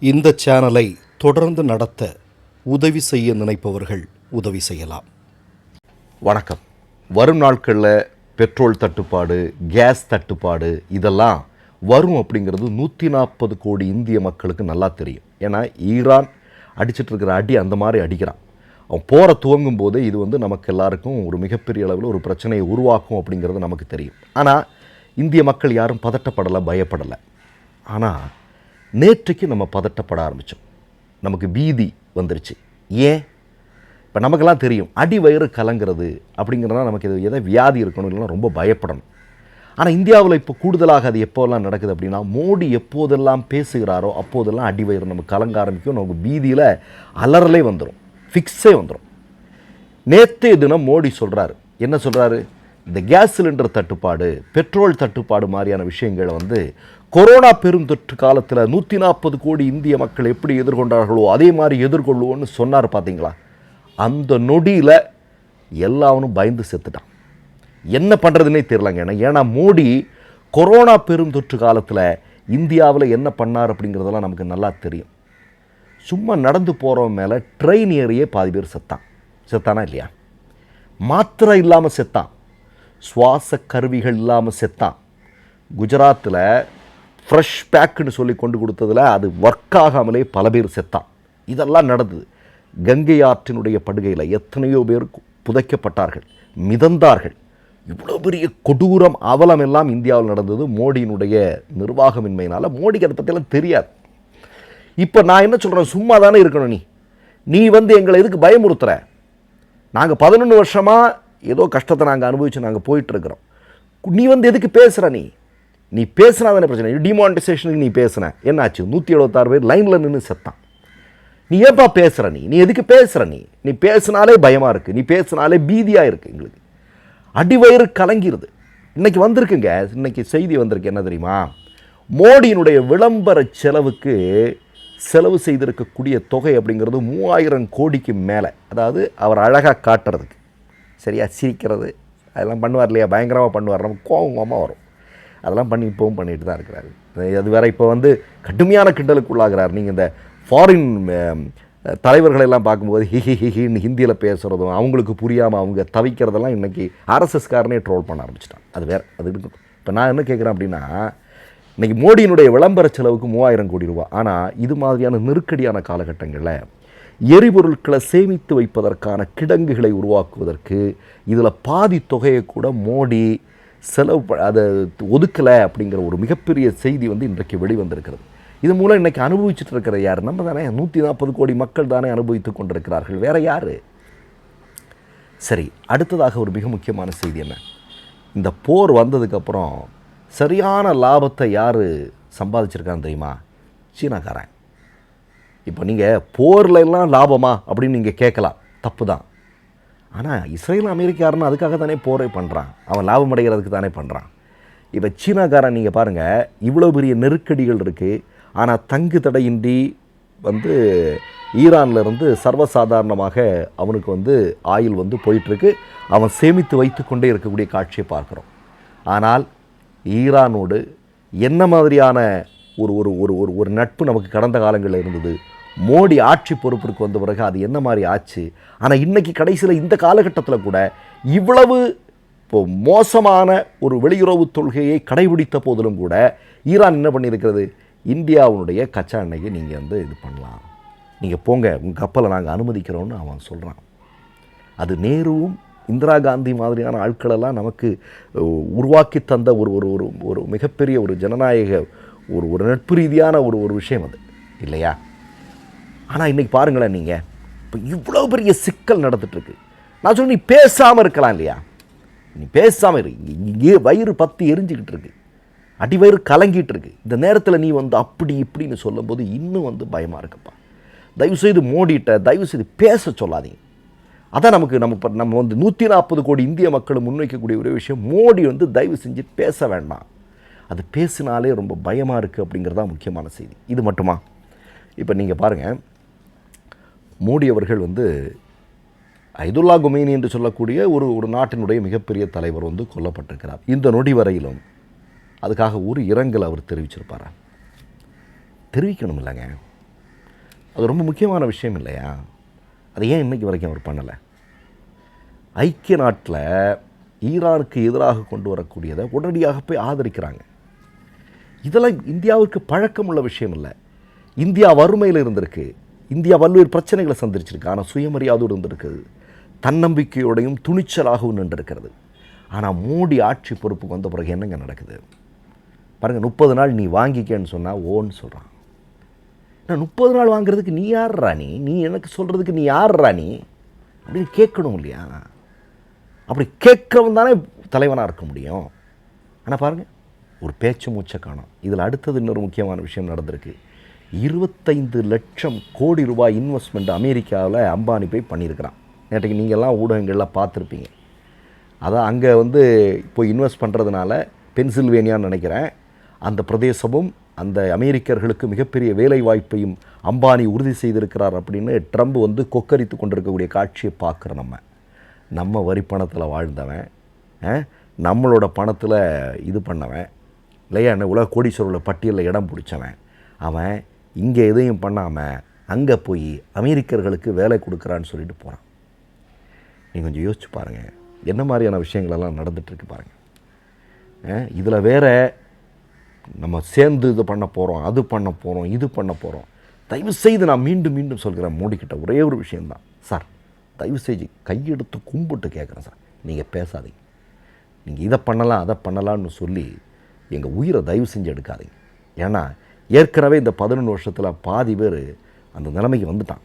இந்த சேனலை தொடர்ந்து நடத்த உதவி செய்ய நினைப்பவர்கள் உதவி செய்யலாம். வணக்கம். வரும் நாட்களில் பெட்ரோல் தட்டுப்பாடு, கேஸ் தட்டுப்பாடு இதெல்லாம் வரும் அப்படிங்கிறது 140 கோடி இந்திய மக்களுக்கு நல்லா தெரியும். ஏன்னா ஈரான் அடிச்சிட்டு இருக்கிற அடி அந்த மாதிரி அடிக்கிறான். அவன் போகிற துவங்கும் போது இது நமக்கு எல்லாருக்கும் ஒரு மிகப்பெரிய அளவில் ஒரு பிரச்சனையை உருவாக்கும் அப்படிங்கிறது நமக்கு தெரியும். ஆனால் இந்திய மக்கள் யாரும் பதட்டப்படலை, பயப்படலை. ஆனால் நேற்றைக்கு நம்ம பதட்டப்பட ஆரம்பித்தோம். நமக்கு பீதி வந்துருச்சு. ஏன்? இப்போ நமக்கெல்லாம் தெரியும் அடி வயிறு கலங்கிறது அப்படிங்கிறதுனா நமக்கு இது எதை வியாதி இருக்கணும், இல்லைன்னா ரொம்ப பயப்படணும். ஆனால் இந்தியாவில் இப்போ கூடுதலாக அது எப்போல்லாம் நடக்குது அப்படின்னா, மோடி எப்போதெல்லாம் பேசுகிறாரோ அப்போதெல்லாம் அடி வயிறு நமக்கு கலங்க ஆரம்பிக்கும். நமக்கு பீதியில் அலறலே வந்துடும், ஃபிக்ஸே வந்துடும். நேற்றைய தினம் மோடி சொல்கிறாரு, என்ன சொல்கிறாரு? இந்த கேஸ் சிலிண்டர் தட்டுப்பாடு, பெட்ரோல் தட்டுப்பாடு மாதிரியான விஷயங்களை கொரோனா பெருந்தொற்று காலத்தில் 140 கோடி இந்திய மக்கள் எப்படி எதிர்கொண்டார்களோ அதே மாதிரி எதிர்கொள்வோன்னு சொன்னார். பார்த்தீங்களா? அந்த நொடியில் எல்லாவனும் பயந்து செத்துட்டான். என்ன பண்ணுறதுனே தெரியலங்க. ஏன்னா மோடி கொரோனா பெருந்தொற்று காலத்தில் இந்தியாவில் என்ன பண்ணார் அப்படிங்கிறதெல்லாம் நமக்கு நல்லா தெரியும். சும்மா நடந்து போகிறவன் மேலே ட்ரெயின் ஏறியே பாதி பேர் செத்தானா இல்லையா? மாத்திரை இல்லாமல் செத்தான், சுவாச கருவிகள் இல்லாமல் செத்தான். குஜராத்தில் ஃப்ரெஷ் பேக்குன்னு சொல்லி கொண்டு கொடுத்ததில் அது ஒர்க் ஆகாமலே பல பேர் செத்தான். இதெல்லாம் நடந்தது. கங்கை ஆற்றினுடைய படுகையில் எத்தனையோ பேர் புதைக்கப்பட்டார்கள், மிதந்தார்கள். இவ்வளோ பெரிய கொடூரம், அவலம் எல்லாம் இந்தியாவில் நடந்தது மோடியினுடைய நிர்வாகமின்மையினால். மோடிக்கு அதை பற்றியெல்லாம் தெரியாது. இப்போ நான் என்ன சொல்கிறேன், சும்மா தானே இருக்கணும். நீ எங்களை எதுக்கு பயமுறுத்துற? நாங்கள் 11 வருஷமாக ஏதோ கஷ்டத்தை நாங்கள் அனுபவித்து நாங்கள் போயிட்டுருக்குறோம். நீ எதுக்கு பேசுகிற? நீ பேசுனா தானே பிரச்சனை. டிமானிட்டைசேஷனுக்கு நீ பேசுன, என்னாச்சு? 176 பேர் லைனில் நின்று செத்தான். நீ ஏன்பா பேசுகிற? நீ எதுக்கு பேசுகிற? நீ பேசினாலே பயமாக இருக்குது, நீ பேசினாலே பீதியாக இருக்குது. எங்களுக்கு அடிவயிறு கலங்கிருது. இன்றைக்கி வந்திருக்குங்க, இன்றைக்கி செய்தி வந்திருக்கு. என்ன தெரியுமா? மோடியினுடைய விளம்பர செலவுக்கு செலவு செய்திருக்கக்கூடிய தொகை அப்படிங்கிறது 3000 கோடிக்கு மேலே. அதாவது அவர் அழகாக காட்டுறதுக்கு, சரியா சிரிக்கிறது அதெல்லாம் பண்ணுவார் இல்லையா? பயங்கரமாக பண்ணுவார், நமக்கு கோபமாக வரும். அதெல்லாம் இப்போவும் பண்ணிட்டு தான் இருக்கிறாரு. அது வேறு இப்போ கடுமையான கிண்டலுக்கு உள்ளாகிறார். நீங்கள் இந்த ஃபாரின் தலைவர்களெல்லாம் பார்க்கும்போது ஹின்னு ஹிந்தியில் பேசுகிறதும், அவங்களுக்கு புரியாமல் அவங்க தவிக்கிறதெல்லாம் இன்றைக்கி ஆர்எஸ்எஸ்காரனே ட்ரோல் பண்ண ஆரம்பிச்சிட்டான். அது வேறு, அது இருக்கும். இப்போ நான் என்ன கேட்குறேன் அப்படின்னா, இன்றைக்கி மோடியினுடைய விளம்பர செலவுக்கு 3000 கோடி ரூபா. ஆனால் இது மாதிரியான நெருக்கடியான காலகட்டங்களில் எரிபொருட்களை சேமித்து வைப்பதற்கான கிடங்குகளை உருவாக்குவதற்கு இதில் பாதி தொகையை கூட மோடி செலவு அதை ஒதுக்கலை அப்படிங்கிற ஒரு மிகப்பெரிய செய்தி இன்றைக்கு வெளிவந்திருக்கிறது. இது மூலம் இன்றைக்கி அனுபவிச்சுட்டு இருக்கிற யார்? நம்ம தானே. 140 கோடி மக்கள் தானே அனுபவித்து கொண்டிருக்கிறார்கள். வேறு யார்? சரி, அடுத்ததாக ஒரு மிக முக்கியமான செய்தி என்ன? இந்த போர் வந்ததுக்கப்புறம் சரியான லாபத்தை யார் சம்பாதிச்சிருக்கான்னு தெரியுமா? சீனாக்காரன். இப்போ நீங்கள் போரில் எல்லாம் லாபமா அப்படின்னு நீங்கள் கேட்கலாம், தப்பு தான். ஆனால் இஸ்ரேல் அமெரிக்காரன்னு அதுக்காக தானே போரே பண்ணுறான், அவன் லாபம் அடைகிறதுக்கு தானே பண்ணுறான். இப்போ சீனாக்காரன் நீங்கள் பாருங்கள், இவ்வளோ பெரிய நெருக்கடிகள் இருக்குது. ஆனால் தங்கு தடையின்றி ஈரான்லேருந்து சர்வசாதாரணமாக அவனுக்கு ஆயில் போயிட்டுருக்கு. அவன் சேமித்து வைத்து கொண்டே இருக்கக்கூடிய காட்சியை பார்க்குறோம். ஆனால் ஈரானோடு என்ன மாதிரியான ஒரு ஒரு ஒரு ஒரு ஒரு நட்பு நமக்கு கடந்த காலங்களில் இருந்தது. மோடி ஆட்சி பொறுப்பிற்கு வந்த பிறகு அது என்ன மாதிரி ஆச்சு? ஆனால் இன்றைக்கி கடைசியில் இந்த காலகட்டத்தில் கூட இவ்வளவு மோசமான ஒரு வெளியுறவு கொள்கையை கடைபிடித்த போதிலும் கூட ஈரான் என்ன பண்ணியிருக்கிறது? இந்தியாவுடைய கச்சா எண்ணெயை நீங்கள் இது பண்ணலாம், நீங்கள் போங்க, உங்கள் கப்பலை நாங்கள் அனுமதிக்கிறோன்னு அவன் சொல்கிறான். அது நேருவும் இந்திரா காந்தி மாதிரியான ஆட்களெல்லாம் நமக்கு உருவாக்கி தந்த ஒரு ஒரு ஒரு ஒரு மிகப்பெரிய ஒரு ஜனநாயக ஒரு ஒரு நட்பு ரீதியான ஒரு ஒரு விஷயம் அது இல்லையா? ஆனால் இன்றைக்கி பாருங்களேன், நீங்கள் இப்போ இவ்வளோ பெரிய சிக்கல் நடந்துகிட்ருக்கு. நான் சொல்ல, நீ பேசாமல் இருக்கலாம் இல்லையா? நீ பேசாமல் இங்கே வயிறு பற்றி எரிஞ்சிக்கிட்டு இருக்கு, அடி வயிறு கலங்கிட்டு இருக்கு. இந்த நேரத்தில் நீ அப்படி இப்படின்னு சொல்லும்போது இன்னும் பயமாக இருக்குப்பா. தயவுசெய்து மோடிட்ட தயவுசெய்து பேச சொல்லாதீங்க. அதான் நம்ம 140 கோடி இந்திய மக்கள் முன்வைக்கக்கூடிய ஒரு விஷயம். மோடி தயவு செஞ்சு பேச வேண்டாம். அது பேசினாலே ரொம்ப பயமாக இருக்குது அப்படிங்கிறதான் முக்கியமான செய்தி. இது மட்டுமா? இப்போ நீங்கள் பாருங்கள், மோடி அவர்கள் ஐதுல்லா குமைனி என்று சொல்லக்கூடிய ஒரு நாட்டினுடைய மிகப்பெரிய தலைவர் கொல்லப்பட்டிருக்கிறார். இந்த நொடி வரையிலும் அதுக்காக ஒரு இரங்கல் அவர் தெரிவிச்சிருப்பாரா? தெரிவிக்கணும் இல்லைங்க. அது ரொம்ப முக்கியமான விஷயம் இல்லையா? அது ஏன் இன்றைக்கி வரைக்கும் அவர் பண்ணலை? ஐக்கிய நாட்டில் ஈரானுக்கு எதிராக கொண்டு வரக்கூடியதை உடனடியாக போய் ஆதரிக்கிறாங்க. இதெல்லாம் இந்தியாவுக்கு பழக்கமுள்ள விஷயம் இல்லை. இந்தியா வறுமையில் இருந்திருக்கு, இந்தியா பல்வேறு பிரச்சனைகளை சந்திச்சிருக்கு, ஆனால் சுயமரியாதையோடு இருந்திருக்குது, தன்னம்பிக்கையோடையும் துணிச்சலாகவும் நின்றிருக்கிறது. ஆனால் மோடி ஆட்சி பொறுப்புக்கு வந்த பிறகு என்னங்க நடக்குது பாருங்கள். 30 நாள் நீ வாங்கிக்கன்னு சொன்னால் ஓன்னு சொல்கிறான். நான் 30 நாள் வாங்குறதுக்கு நீ யார் ராணி? நீ எனக்கு சொல்கிறதுக்கு நீ யார் ராணி அப்படின்னு கேட்கணும் இல்லையா? அப்படி கேட்கறவன் தானே தலைவனாக இருக்க முடியும். ஆனால் பாருங்கள், ஒரு பேச்சு மூச்சை காணும். இதில் அடுத்தது இன்னொரு முக்கியமான விஷயம் நடந்திருக்கு. 25 லட்சம் கோடி ரூபாய் இன்வெஸ்ட்மெண்ட் அமெரிக்காவில் அம்பானி போய் பண்ணியிருக்கிறான். நேற்றுக்கு நீங்கள்லாம் ஊடகங்களில் பார்த்துருப்பீங்க. அதான் அங்கே இப்போ இன்வெஸ்ட் பண்ணுறதுனால பென்சில்வேனியான்னு நினைக்கிறேன், அந்த பிரதேசமும் அந்த அமெரிக்கர்களுக்கு மிகப்பெரிய வேலை வாய்ப்பையும் அம்பானி உறுதி செய்திருக்கிறார் அப்படின்னு ட்ரம்ப் கொக்கரித்து கொண்டிருக்கக்கூடிய காட்சியை பார்க்குறோம். நம்ம வரி பணத்தில் வாழ்ந்தவன், நம்மளோட பணத்தில் இது பண்ணவன் இல்லையா, உலக கோடீஸ்வரர்கள் பட்டியலில் இடம் பிடிச்சவன், அவன் இங்கே எதையும் பண்ணாமல் அங்கே போய் அமெரிக்கர்களுக்கு வேலை கொடுக்குறான்னு சொல்லிட்டு போகிறான். நீங்கள் கொஞ்சம் யோசிச்சு பாருங்கள், என்ன மாதிரியான விஷயங்களெல்லாம் நடந்துகிட்ருக்கு பாருங்கள். இதில் வேறு நம்ம சேர்ந்து இது பண்ண போகிறோம், அது பண்ண போகிறோம், இது பண்ண போகிறோம். தயவுசெய்து நான் மீண்டும் மீண்டும் சொல்கிறேன் மோடிக்கிட்ட ஒரே ஒரு விஷயந்தான். சார், தயவுசெய்து கையெடுத்து கும்பிட்டு கேட்குறேன் சார், நீங்கள் பேசாதீங்க. நீங்கள் இதை பண்ணலாம் அதை பண்ணலான்னு சொல்லி எங்கள் உயிரை தயவு செஞ்சு எடுக்காதீங்க. ஏன்னா ஏற்கனவே இந்த 11 வருஷத்தில் பாதி பேர் அந்த நிலைமைக்கு வந்துட்டான்.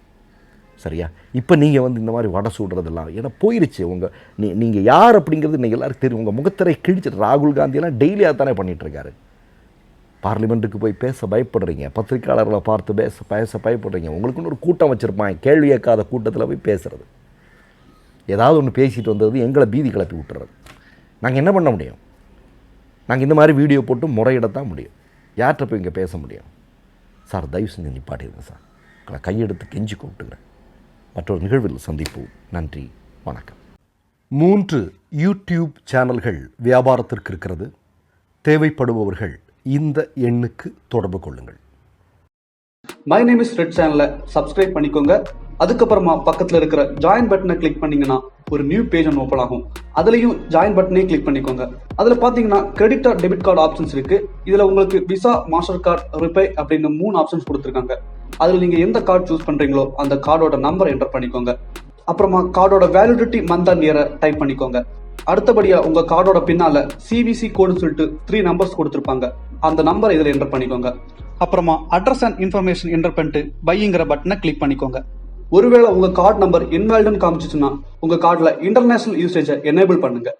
சரியா? இப்போ நீங்கள் இந்த மாதிரி வடை சுடுறதெல்லாம் ஏன்னா போயிடுச்சு. நீங்கள் யார் அப்படிங்கிறது இன்றைக்கி எல்லாருக்கும் தெரியும். உங்கள் முகத்திரை கிழிச்சிட்டு ராகுல் காந்தியெல்லாம் டெய்லியாக தானே பண்ணிகிட்ருக்காரு. பார்லிமெண்ட்டுக்கு போய் பேச பயப்படுறீங்க, பத்திரிக்கையாளர்களை பார்த்து பேச பயப்படுறீங்க. உங்களுக்குன்னு ஒரு கூட்டம் வச்சுருப்பாங்க, கேள்வி கேட்காத கூட்டத்தில் போய் பேசுகிறது, ஏதாவது ஒன்று பேசிட்டு வந்தது எங்களை பீதி கிளப்பி விட்டுறது. நாங்கள் என்ன பண்ண முடியும்? நாங்கள் இந்த மாதிரி வீடியோ போட்டு முறையிடத்தான் முடியும். யார்கிட்ட போய் இங்கே பேச முடியும்? சார், தயவு செஞ்சு நிப்பாட்டிடுங்க சார், நான் கையெடுத்து கெஞ்சி கூப்பிட்டுக்கிறேன். மற்றொரு நிகழ்வில் சந்திப்போம். நன்றி, வணக்கம். 3 யூடியூப் சேனல்கள் வியாபாரத்திற்கு இருக்கிறது. தேவைப்படுபவர்கள் இந்த எண்ணுக்கு தொடர்பு கொள்ளுங்கள். மை நேம் இஸ் ரெட் சேனலை சப்ஸ்கிரைப் பண்ணிக்கோங்க. அதுக்கப்புறமா பக்கத்தில் இருக்கிற ஜாயின் பட்டனை கிளிக் பண்ணீங்கன்னா ஒரு நியூ பேஜ் ஒன்று ஓப்பன் ஆகும். அதுலேயும் ஜாயின் பட்டனே கிளிக் பண்ணிக்கோங்க. அதில் பார்த்தீங்கன்னா credit card, debit card options இருக்கு. இதில் உங்களுக்கு விசா, மாஸ்டர் கார்டு, ரிப்பே அப்படின்னு 3 ஆப்ஷன்ஸ் கொடுத்துருக்காங்க. அதில் நீங்கள் எந்த கார்டு சூஸ் பண்ணுறீங்களோ அந்த கார்டோட நம்பர் என்டர் பண்ணிக்கோங்க. அப்புறமா கார்டோட வேலிடிட்டி மந்த் அண்ட் இயரை டைப் பண்ணிக்கோங்க. அடுத்தபடியா உங்க கார்டோட பின்னால CVC கோடுன்னு சொல்லிட்டு 3 நம்பர்ஸ் கொடுத்துருப்பாங்க. அந்த நம்பரை இதில் என்டர் பண்ணிக்கோங்க. அப்புறமா அட்ரஸ் அண்ட் இன்ஃபர்மேஷன் என்டர் பண்ணிட்டு பைங்கிற பட்டனை கிளிக் பண்ணிக்கோங்க. ஒருவேளை உங்க கார்டு நம்பர் இன்வாலிட்னு காமிச்சிச்சுன்னா உங்க கார்டில் இன்டர்நேஷனல் யூசேஜை எனேபிள் பண்ணுங்க.